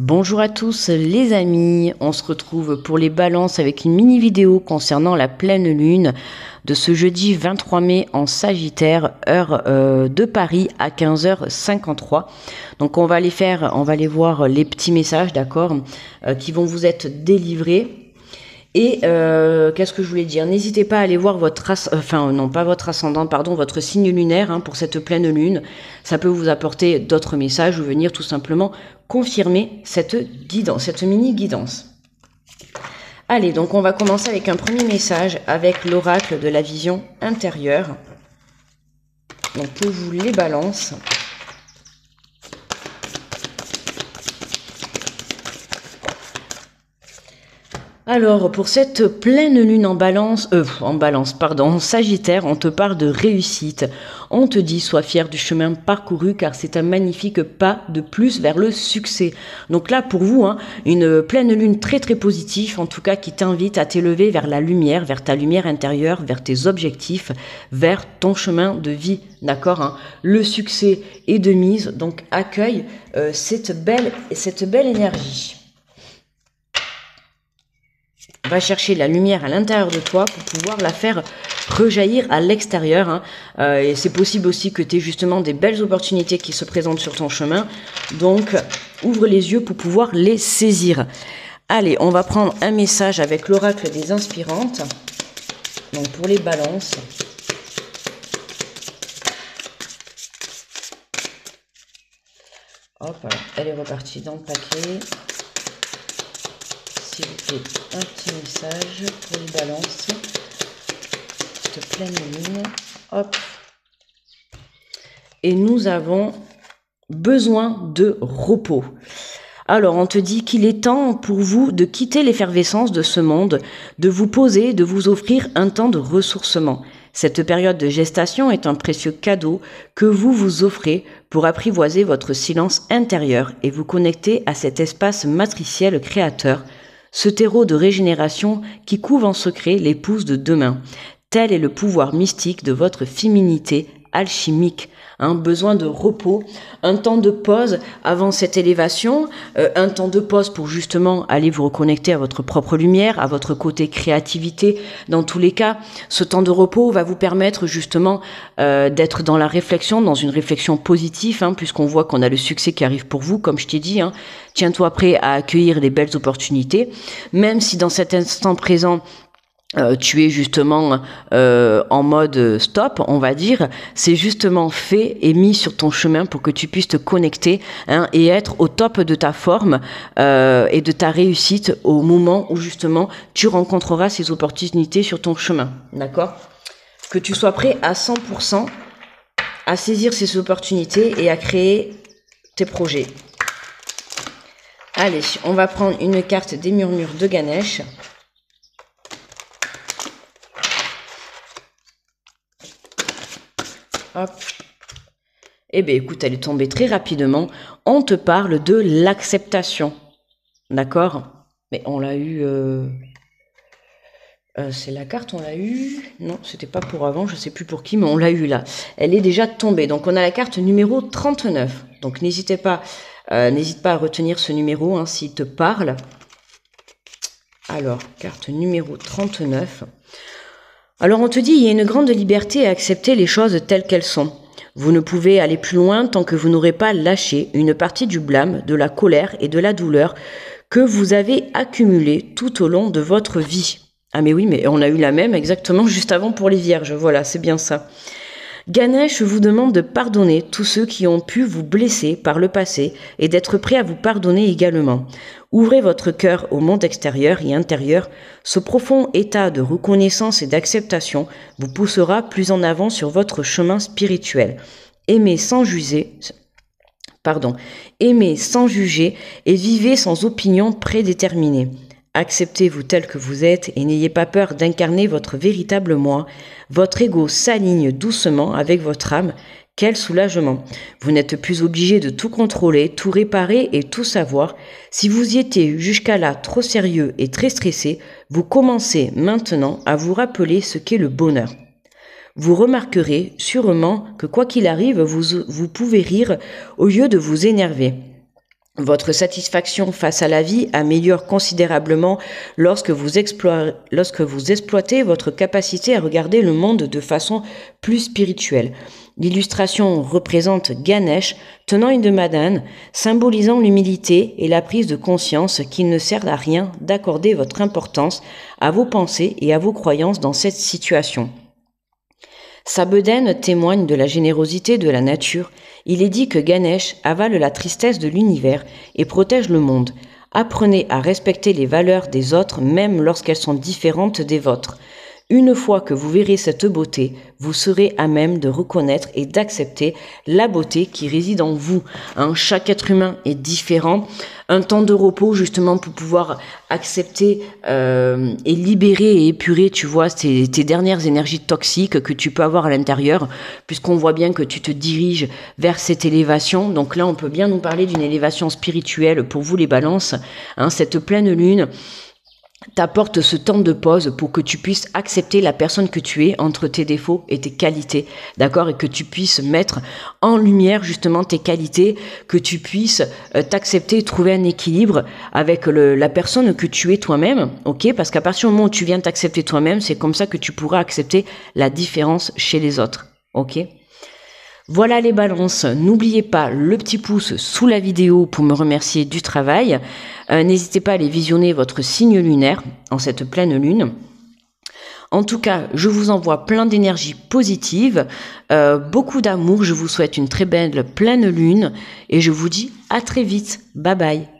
Bonjour à tous les amis, on se retrouve pour les balances avec une mini vidéo concernant la pleine lune de ce jeudi 23 mai en Sagittaire, heure de Paris à 15h53. Donc on va aller voir les petits messages, d'accord, qui vont vous être délivrés. Et qu'est-ce que je voulais dire? N'hésitez pas à aller voir votre votre signe lunaire pour cette pleine lune. Ça peut vous apporter d'autres messages ou venir tout simplement confirmer cette mini guidance. Allez, donc on va commencer avec un premier message avec l'oracle de la vision intérieure. Donc pour vous les balances. Alors, pour cette pleine lune en Sagittaire, on te parle de réussite. On te dit, sois fier du chemin parcouru car c'est un magnifique pas de plus vers le succès. Donc là, pour vous, une pleine lune très très positive, en tout cas qui t'invite à t'élever vers la lumière, vers ta lumière intérieure, vers tes objectifs, vers ton chemin de vie. D'accord, Le succès est de mise, donc accueille cette belle énergie. Va chercher la lumière à l'intérieur de toi pour pouvoir la faire rejaillir à l'extérieur. Et c'est possible aussi que tu aies justement des belles opportunités qui se présentent sur ton chemin. Donc, ouvre les yeux pour pouvoir les saisir. Allez, on va prendre un message avec l'oracle des inspirantes. Donc, pour les balances. Hop, elle est repartie dans le paquet. S'il vous plaît, un petit message pour les balances. Cette pleine lune. Hop. Et nous avons besoin de repos. Alors, on te dit qu'il est temps pour vous de quitter l'effervescence de ce monde, de vous poser, de vous offrir un temps de ressourcement. Cette période de gestation est un précieux cadeau que vous vous offrez pour apprivoiser votre silence intérieur et vous connecter à cet espace matriciel créateur, ce terreau de régénération qui couve en secret les pousses de demain. Tel est le pouvoir mystique de votre féminité alchimique. Besoin de repos, un temps de pause avant cette élévation, un temps de pause pour justement aller vous reconnecter à votre propre lumière, à votre côté créativité. Dans tous les cas, ce temps de repos va vous permettre justement d'être dans la réflexion, dans une réflexion positive, puisqu'on voit qu'on a le succès qui arrive pour vous, comme je t'ai dit. Tiens-toi prêt à accueillir les belles opportunités, même si dans cet instant présent, tu es justement en mode stop, on va dire, c'est justement fait et mis sur ton chemin pour que tu puisses te connecter et être au top de ta forme et de ta réussite au moment où justement tu rencontreras ces opportunités sur ton chemin, d'accord? Que tu sois prêt à 100% à saisir ces opportunités et à créer tes projets. Allez, on va prendre une carte des murmures de Ganesh. Hop. Eh bien, écoute, elle est tombée très rapidement. On te parle de l'acceptation. D'accord? Mais on l'a eu... c'est la carte, on l'a eu... Non, c'était pas pour avant, je sais plus pour qui, mais on l'a eu là. Elle est déjà tombée. Donc, on a la carte numéro 39. Donc, n'hésite pas à retenir ce numéro s'il te parle. Alors, carte numéro 39. Alors on te dit, il y a une grande liberté à accepter les choses telles qu'elles sont. Vous ne pouvez aller plus loin tant que vous n'aurez pas lâché une partie du blâme, de la colère et de la douleur que vous avez accumulé tout au long de votre vie. Ah mais oui, mais on a eu la même exactement juste avant pour les vierges, voilà, c'est bien ça. Ganesh vous demande de pardonner tous ceux qui ont pu vous blesser par le passé et d'être prêt à vous pardonner également. Ouvrez votre cœur au monde extérieur et intérieur. Ce profond état de reconnaissance et d'acceptation vous poussera plus en avant sur votre chemin spirituel. Aimez sans juger et vivez sans opinion prédéterminée. Acceptez-vous tel que vous êtes et n'ayez pas peur d'incarner votre véritable moi. Votre ego s'aligne doucement avec votre âme. Quel soulagement! Vous n'êtes plus obligé de tout contrôler, tout réparer et tout savoir. Si vous y étiez jusqu'à là trop sérieux et très stressé, vous commencez maintenant à vous rappeler ce qu'est le bonheur. Vous remarquerez sûrement que quoi qu'il arrive, vous pouvez rire au lieu de vous énerver. Votre satisfaction face à la vie améliore considérablement lorsque vous exploitez votre capacité à regarder le monde de façon plus spirituelle. L'illustration représente Ganesh tenant une madane, symbolisant l'humilité et la prise de conscience qu'il ne sert à rien d'accorder votre importance à vos pensées et à vos croyances dans cette situation. Sa bedaine témoigne de la générosité de la nature. Il est dit que Ganesh avale la tristesse de l'univers et protège le monde. Apprenez à respecter les valeurs des autres même lorsqu'elles sont différentes des vôtres. Une fois que vous verrez cette beauté, vous serez à même de reconnaître et d'accepter la beauté qui réside en vous. Chaque être humain est différent. Un temps de repos justement pour pouvoir accepter et libérer et épurer, tu vois, tes dernières énergies toxiques que tu peux avoir à l'intérieur, puisqu'on voit bien que tu te diriges vers cette élévation. Donc là, on peut bien nous parler d'une élévation spirituelle pour vous les balances. Cette pleine lune t'apporte ce temps de pause pour que tu puisses accepter la personne que tu es entre tes défauts et tes qualités, d'accord, et que tu puisses mettre en lumière justement tes qualités, que tu puisses t'accepter et trouver un équilibre avec la personne que tu es toi-même, ok, parce qu'à partir du moment où tu viens t'accepter toi-même, c'est comme ça que tu pourras accepter la différence chez les autres, ok. Voilà les balances, n'oubliez pas le petit pouce sous la vidéo pour me remercier du travail. N'hésitez pas à aller visionner votre signe lunaire en cette pleine lune. En tout cas, je vous envoie plein d'énergie positive, beaucoup d'amour, je vous souhaite une très belle pleine lune et je vous dis à très vite. Bye bye.